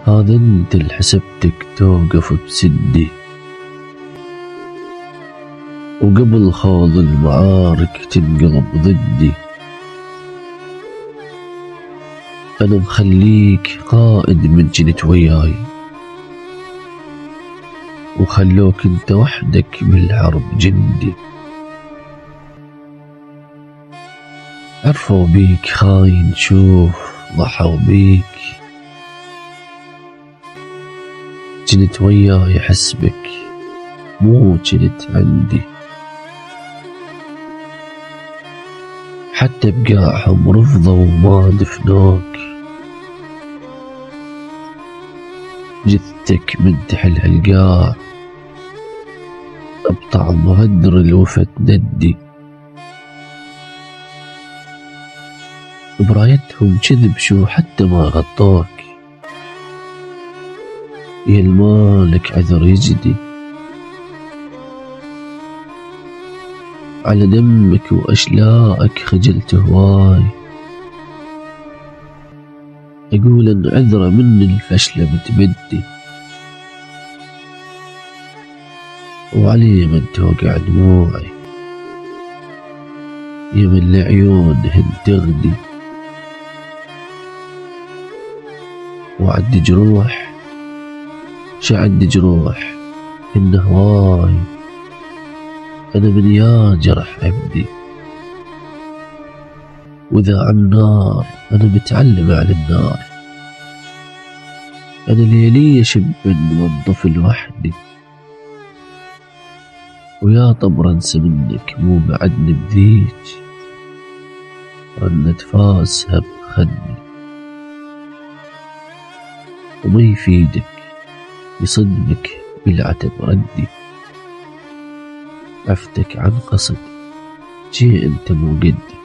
هذا انت اللي حسبتك توقف بسدي، وقبل خوض المعارك تنقلب ضدي. انا مخليك قائد من جنت وياي، وخلوك انت وحدك بالحرب جندي. عرفوا بيك خاين، شوف ضحوا بيك، جنت وياي حسبك مو جنت عندي. حتى بقاعهم رفضوا وما دفنوك، جثتك من تحل هالقاع بطعم هدر الوفا تندي. برايتهم كذب شو حتى ما غطوك، يا المالك عذر يجدي. على دمك واشلاءك خجلت هواي، اقول ان عذره من الفشله متبدي. وعلي من توقع دموعي، يمن العيونهن تغدي. وعد جروح شعد جروح إن هواي، أنا من يا جرح عبدي. وإذا عن النار أنا متعلم على النار، أنا ليلي شب موظف لوحدي. ويا طب انسى منك مو بعدني بذيك، رنة فاسها بخدي. وما يفيدك يصدمك بالعتب ردي، عفتك عن قصد جي انت مو قدي.